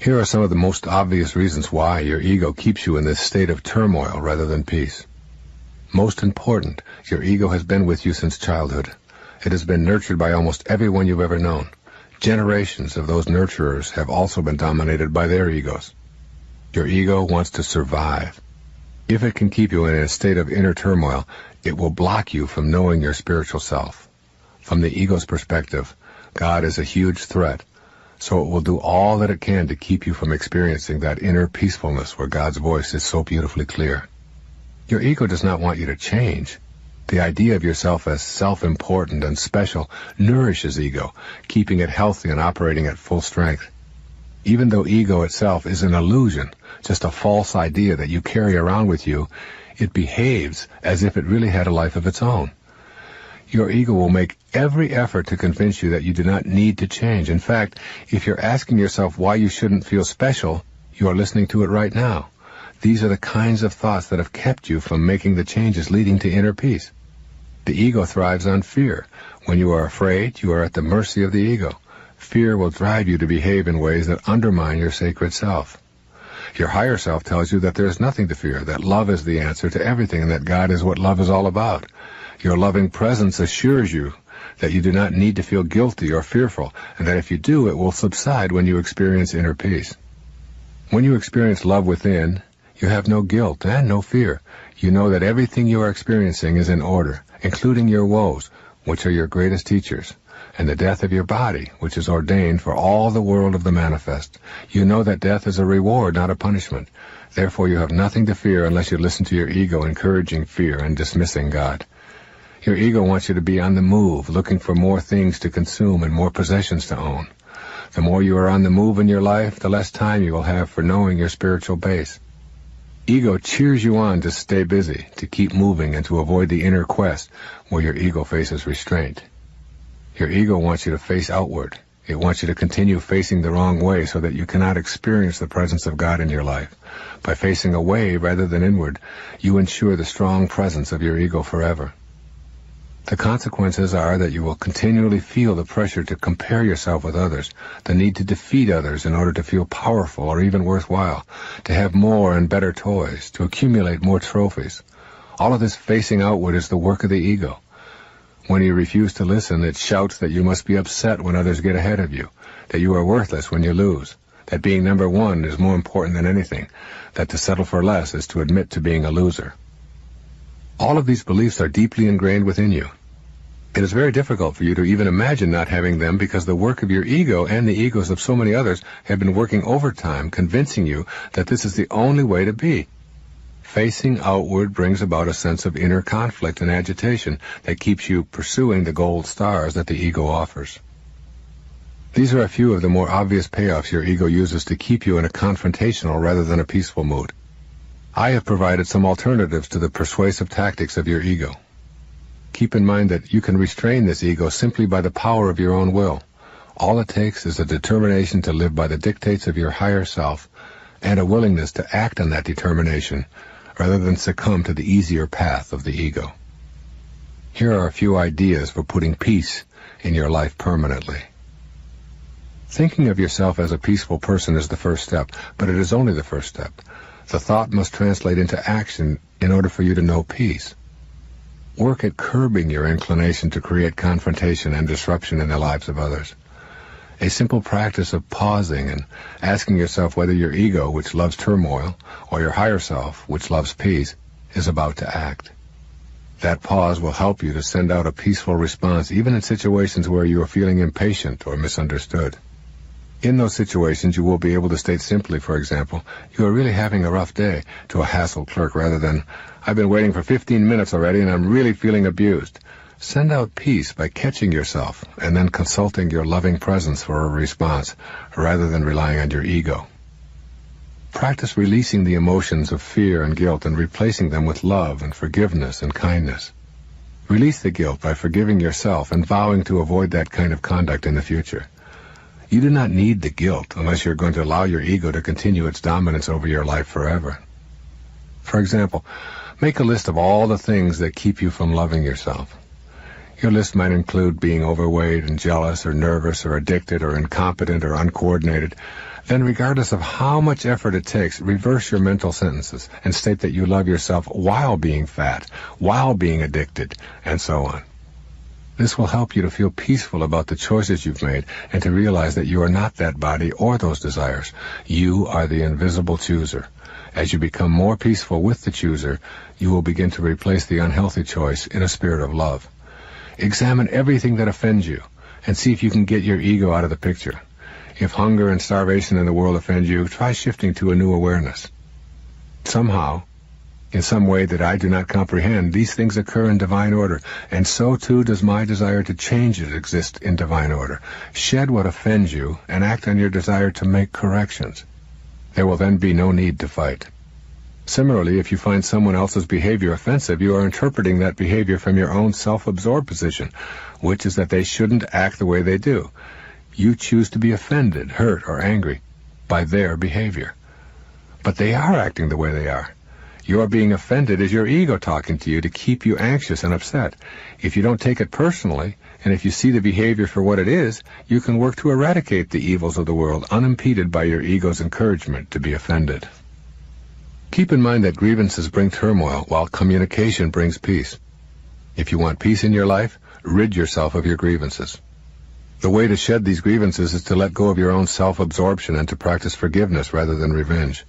Here are some of the most obvious reasons why your ego keeps you in this state of turmoil rather than peace. Most important, your ego has been with you since childhood. It has been nurtured by almost everyone you've ever known. Generations of those nurturers have also been dominated by their egos. Your ego wants to survive. If it can keep you in a state of inner turmoil, it will block you from knowing your spiritual self. From the ego's perspective, God is a huge threat, so it will do all that it can to keep you from experiencing that inner peacefulness where God's voice is so beautifully clear. Your ego does not want you to change. The idea of yourself as self-important and special nourishes ego, keeping it healthy and operating at full strength. Even though ego itself is an illusion, just a false idea that you carry around with you, it behaves as if it really had a life of its own. Your ego will make every effort to convince you that you do not need to change. In fact, if you're asking yourself why you shouldn't feel special, you are listening to it right now. These are the kinds of thoughts that have kept you from making the changes leading to inner peace. The ego thrives on fear. When you are afraid, you are at the mercy of the ego. Fear will drive you to behave in ways that undermine your sacred self. Your higher self tells you that there is nothing to fear, that love is the answer to everything, and that God is what love is all about. Your loving presence assures you that you do not need to feel guilty or fearful, and that if you do, it will subside when you experience inner peace. When you experience love within, you have no guilt and no fear. You know that everything you are experiencing is in order, including your woes, which are your greatest teachers, and the death of your body, which is ordained for all the world of the manifest. You know that death is a reward, not a punishment. Therefore you have nothing to fear unless you listen to your ego encouraging fear and dismissing God. Your ego wants you to be on the move, looking for more things to consume and more possessions to own. The more you are on the move in your life, the less time you will have for knowing your spiritual base. Ego cheers you on to stay busy, to keep moving, and to avoid the inner quest where your ego faces restraint. Your ego wants you to face outward. It wants you to continue facing the wrong way so that you cannot experience the presence of God in your life. By facing away rather than inward, you ensure the strong presence of your ego forever. The consequences are that you will continually feel the pressure to compare yourself with others, the need to defeat others in order to feel powerful or even worthwhile, to have more and better toys, to accumulate more trophies. All of this facing outward is the work of the ego. When you refuse to listen, it shouts that you must be upset when others get ahead of you, that you are worthless when you lose, that being number one is more important than anything, that to settle for less is to admit to being a loser. All of these beliefs are deeply ingrained within you. It is very difficult for you to even imagine not having them because the work of your ego and the egos of so many others have been working overtime, convincing you that this is the only way to be. Facing outward brings about a sense of inner conflict and agitation that keeps you pursuing the gold stars that the ego offers. These are a few of the more obvious payoffs your ego uses to keep you in a confrontational rather than a peaceful mood. I have provided some alternatives to the persuasive tactics of your ego. Keep in mind that you can restrain this ego simply by the power of your own will. All it takes is a determination to live by the dictates of your higher self and a willingness to act on that determination rather than succumb to the easier path of the ego. Here are a few ideas for putting peace in your life permanently. Thinking of yourself as a peaceful person is the first step, but it is only the first step. The thought must translate into action in order for you to know peace. Work at curbing your inclination to create confrontation and disruption in the lives of others. A simple practice of pausing and asking yourself whether your ego, which loves turmoil, or your higher self, which loves peace, is about to act. That pause will help you to send out a peaceful response even in situations where you are feeling impatient or misunderstood. In those situations, you will be able to state simply, for example, you are really having a rough day, to a hassled clerk rather than, I've been waiting for 15 minutes already and I'm really feeling abused. Send out peace by catching yourself and then consulting your loving presence for a response rather than relying on your ego. Practice releasing the emotions of fear and guilt and replacing them with love and forgiveness and kindness. Release the guilt by forgiving yourself and vowing to avoid that kind of conduct in the future. You do not need the guilt unless you're going to allow your ego to continue its dominance over your life forever. For example, make a list of all the things that keep you from loving yourself. Your list might include being overweight and jealous or nervous or addicted or incompetent or uncoordinated. then regardless of how much effort it takes, reverse your mental sentences and state that you love yourself while being fat, while being addicted, and so on. This will help you to feel peaceful about the choices you've made and to realize that you are not that body or those desires. You are the invisible chooser. As you become more peaceful with the chooser, you will begin to replace the unhealthy choice in a spirit of love. Examine everything that offends you and see if you can get your ego out of the picture. If hunger and starvation in the world offend you, try shifting to a new awareness. Somehow, in some way that I do not comprehend, these things occur in divine order, and so too does my desire to change it exist in divine order. Shed what offends you and act on your desire to make corrections. There will then be no need to fight. Similarly, if you find someone else's behavior offensive, you are interpreting that behavior from your own self-absorbed position, which is that they shouldn't act the way they do. You choose to be offended, hurt, or angry by their behavior. But they are acting the way they are. Your being offended is your ego talking to you to keep you anxious and upset. If you don't take it personally, and if you see the behavior for what it is, you can work to eradicate the evils of the world unimpeded by your ego's encouragement to be offended. Keep in mind that grievances bring turmoil, while communication brings peace. If you want peace in your life, rid yourself of your grievances. The way to shed these grievances is to let go of your own self-absorption and to practice forgiveness rather than revenge.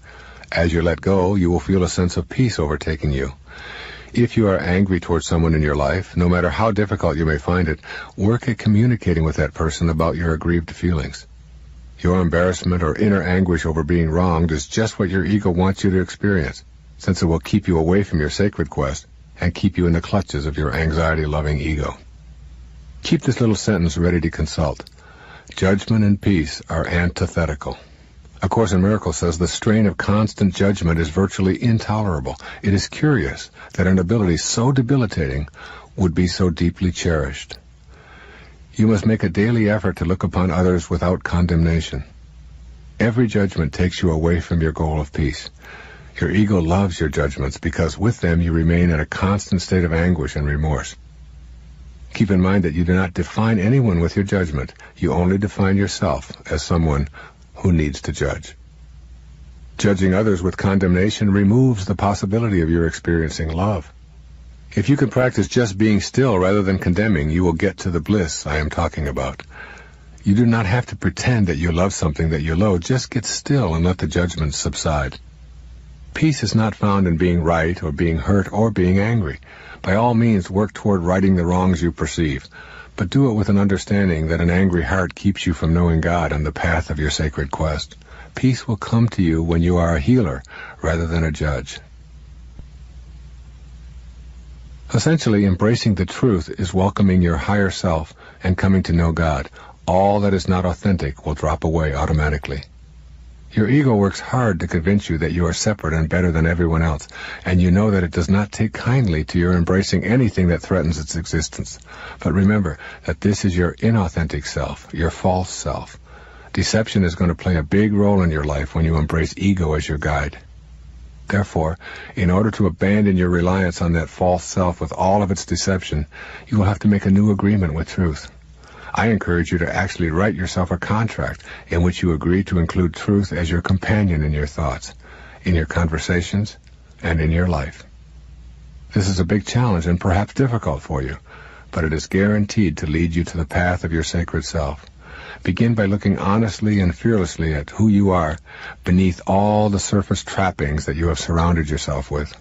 As you let go, you will feel a sense of peace overtaking you. If you are angry towards someone in your life, no matter how difficult you may find it, work at communicating with that person about your aggrieved feelings. Your embarrassment or inner anguish over being wronged is just what your ego wants you to experience, since it will keep you away from your sacred quest and keep you in the clutches of your anxiety-loving ego. Keep this little sentence ready to consult. Judgment and peace are antithetical. A Course in Miracles says the strain of constant judgment is virtually intolerable. It is curious that an ability so debilitating would be so deeply cherished. You must make a daily effort to look upon others without condemnation. Every judgment takes you away from your goal of peace. Your ego loves your judgments because with them you remain in a constant state of anguish and remorse. Keep in mind that you do not define anyone with your judgment. You only define yourself as someone who needs to judge. Judging others with condemnation removes the possibility of your experiencing love. If you can practice just being still rather than condemning, you will get to the bliss I am talking about. You do not have to pretend that you love something that you loathe. Just get still and let the judgments subside. Peace is not found in being right or being hurt or being angry. By all means, work toward righting the wrongs you perceive, but do it with an understanding that an angry heart keeps you from knowing God on the path of your sacred quest. Peace will come to you when you are a healer rather than a judge. Essentially, embracing the truth is welcoming your higher self and coming to know God. All that is not authentic will drop away automatically. Your ego works hard to convince you that you are separate and better than everyone else, and you know that it does not take kindly to your embracing anything that threatens its existence. But remember that this is your inauthentic self, your false self. Deception is going to play a big role in your life when you embrace ego as your guide. Therefore, in order to abandon your reliance on that false self with all of its deception, you will have to make a new agreement with truth. I encourage you to actually write yourself a contract in which you agree to include truth as your companion in your thoughts, in your conversations, and in your life. This is a big challenge and perhaps difficult for you, but it is guaranteed to lead you to the path of your sacred self. Begin by looking honestly and fearlessly at who you are beneath all the surface trappings that you have surrounded yourself with.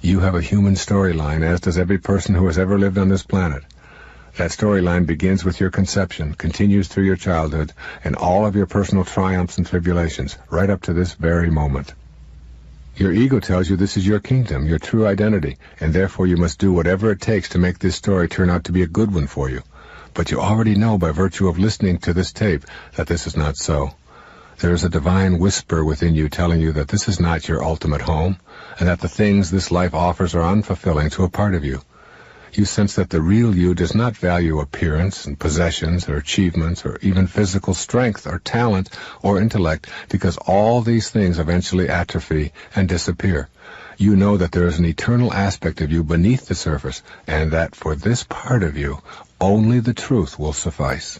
You have a human storyline, as does every person who has ever lived on this planet. That storyline begins with your conception, continues through your childhood, and all of your personal triumphs and tribulations, right up to this very moment. Your ego tells you this is your kingdom, your true identity, and therefore you must do whatever it takes to make this story turn out to be a good one for you. But you already know by virtue of listening to this tape that this is not so. There is a divine whisper within you telling you that this is not your ultimate home, and that the things this life offers are unfulfilling to a part of you. You sense that the real you does not value appearance and possessions or achievements or even physical strength or talent or intellect, because all these things eventually atrophy and disappear. You know that there is an eternal aspect of you beneath the surface, and that for this part of you, only the truth will suffice.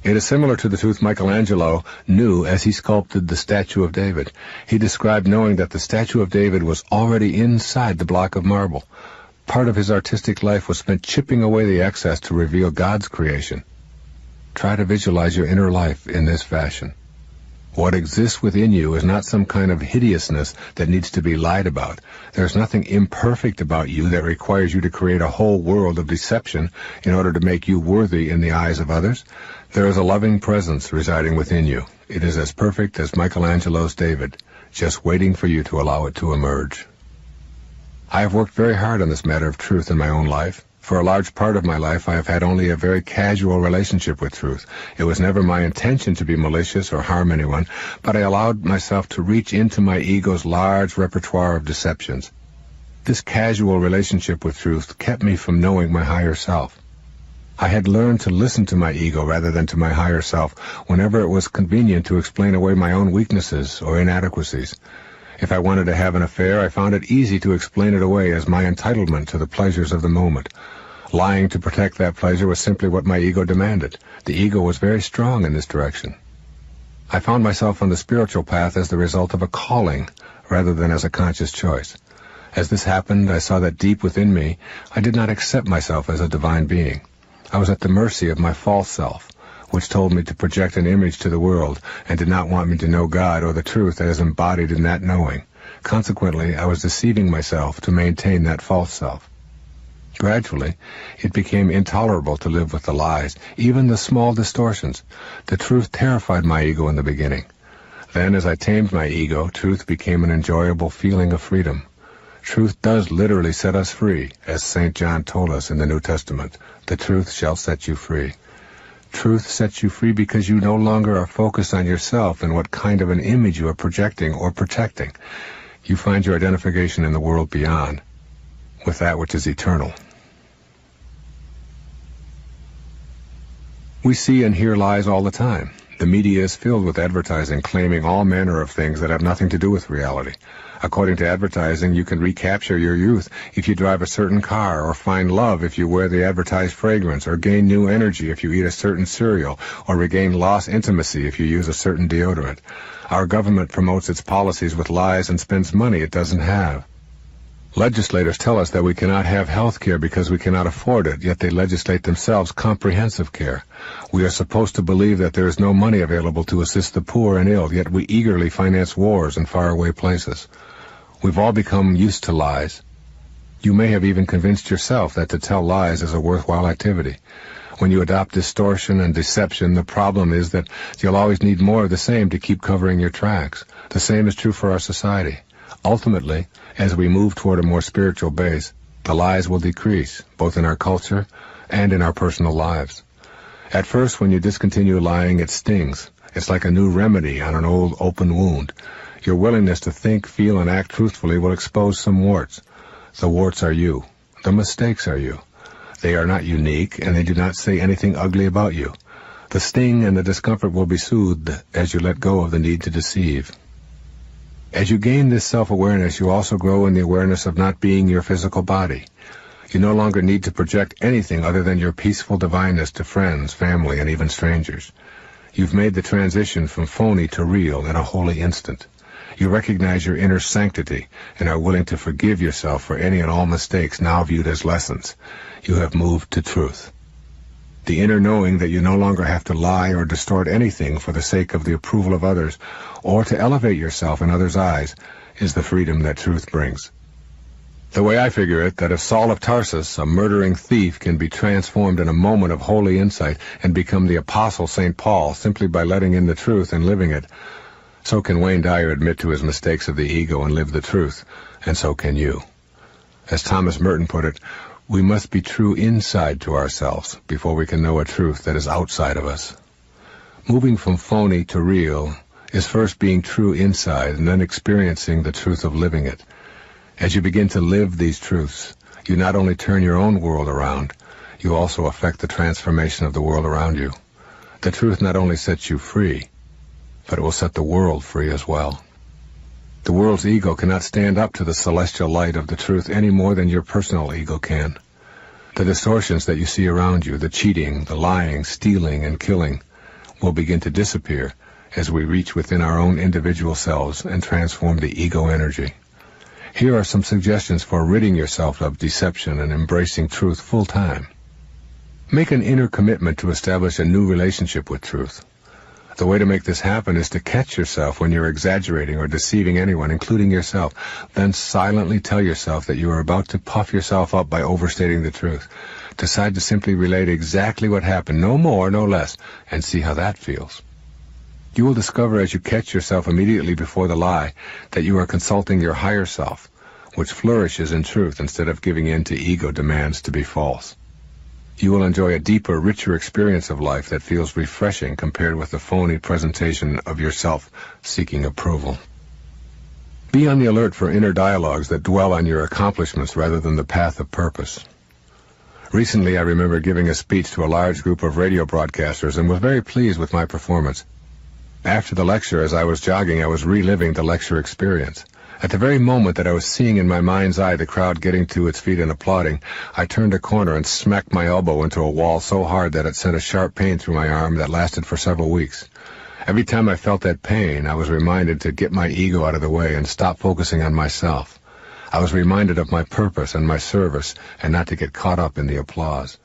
It is similar to the truth Michelangelo knew as he sculpted the statue of David. He described knowing that the statue of David was already inside the block of marble. Part of his artistic life was spent chipping away the excess to reveal God's creation. Try to visualize your inner life in this fashion. What exists within you is not some kind of hideousness that needs to be lied about. There's nothing imperfect about you that requires you to create a whole world of deception in order to make you worthy in the eyes of others. There is a loving presence residing within you. It is as perfect as Michelangelo's David, just waiting for you to allow it to emerge. I have worked very hard on this matter of truth in my own life. For a large part of my life, I have had only a very casual relationship with truth. It was never my intention to be malicious or harm anyone, but I allowed myself to reach into my ego's large repertoire of deceptions. This casual relationship with truth kept me from knowing my higher self. I had learned to listen to my ego rather than to my higher self whenever it was convenient to explain away my own weaknesses or inadequacies. If I wanted to have an affair, I found it easy to explain it away as my entitlement to the pleasures of the moment. Lying to protect that pleasure was simply what my ego demanded. The ego was very strong in this direction. I found myself on the spiritual path as the result of a calling rather than as a conscious choice. As this happened, I saw that deep within me, I did not accept myself as a divine being. I was at the mercy of my false self, which told me to project an image to the world and did not want me to know God or the truth that is embodied in that knowing. Consequently, I was deceiving myself to maintain that false self. Gradually, it became intolerable to live with the lies, even the small distortions. The truth terrified my ego in the beginning. Then, as I tamed my ego, truth became an enjoyable feeling of freedom. Truth does literally set us free, as St. John told us in the New Testament. The truth shall set you free. Truth sets you free because you no longer are focused on yourself and what kind of an image you are projecting or protecting. You find your identification in the world beyond, with that which is eternal. We see and hear lies all the time. The media is filled with advertising claiming all manner of things that have nothing to do with reality. According to advertising, you can recapture your youth if you drive a certain car, or find love if you wear the advertised fragrance, or gain new energy if you eat a certain cereal, or regain lost intimacy if you use a certain deodorant. Our government promotes its policies with lies and spends money it doesn't have. Legislators tell us that we cannot have health care because we cannot afford it, yet they legislate themselves comprehensive care. We are supposed to believe that there is no money available to assist the poor and ill, yet we eagerly finance wars in faraway places. We've all become used to lies. You may have even convinced yourself that to tell lies is a worthwhile activity. When you adopt distortion and deception, the problem is that you'll always need more of the same to keep covering your tracks. The same is true for our society. Ultimately, as we move toward a more spiritual base, the lies will decrease, both in our culture and in our personal lives. At first, when you discontinue lying, it stings. It's like a new remedy on an old open wound. Your willingness to think, feel, and act truthfully will expose some warts. The warts are you. The mistakes are you. They are not unique, and they do not say anything ugly about you. The sting and the discomfort will be soothed as you let go of the need to deceive. As you gain this self-awareness, you also grow in the awareness of not being your physical body. You no longer need to project anything other than your peaceful divineness to friends, family, and even strangers. You've made the transition from phony to real in a holy instant. You recognize your inner sanctity and are willing to forgive yourself for any and all mistakes now viewed as lessons. You have moved to truth. The inner knowing that you no longer have to lie or distort anything for the sake of the approval of others, or to elevate yourself in others' eyes, is the freedom that truth brings. The way I figure it, that if Saul of Tarsus, a murdering thief, can be transformed in a moment of holy insight and become the Apostle St. Paul simply by letting in the truth and living it, so can Wayne Dyer admit to his mistakes of the ego and live the truth, and so can you. As Thomas Merton put it, we must be true inside to ourselves before we can know a truth that is outside of us. Moving from phony to real is first being true inside and then experiencing the truth of living it. As you begin to live these truths, you not only turn your own world around, you also affect the transformation of the world around you. The truth not only sets you free, but it will set the world free as well. The world's ego cannot stand up to the celestial light of the truth any more than your personal ego can. The distortions that you see around you, the cheating, the lying, stealing, and killing, will begin to disappear as we reach within our own individual selves and transform the ego energy. Here are some suggestions for ridding yourself of deception and embracing truth full time. Make an inner commitment to establish a new relationship with truth. The way to make this happen is to catch yourself when you're exaggerating or deceiving anyone, including yourself. Then silently tell yourself that you are about to puff yourself up by overstating the truth. Decide to simply relate exactly what happened, no more, no less, and see how that feels. You will discover as you catch yourself immediately before the lie that you are consulting your higher self, which flourishes in truth instead of giving in to ego demands to be false. You will enjoy a deeper, richer experience of life that feels refreshing compared with the phony presentation of yourself seeking approval. Be on the alert for inner dialogues that dwell on your accomplishments rather than the path of purpose. Recently, I remember giving a speech to a large group of radio broadcasters and was very pleased with my performance. After the lecture, as I was jogging, I was reliving the lecture experience. At the very moment that I was seeing in my mind's eye the crowd getting to its feet and applauding, I turned a corner and smacked my elbow into a wall so hard that it sent a sharp pain through my arm that lasted for several weeks. Every time I felt that pain, I was reminded to get my ego out of the way and stop focusing on myself. I was reminded of my purpose and my service and not to get caught up in the applause.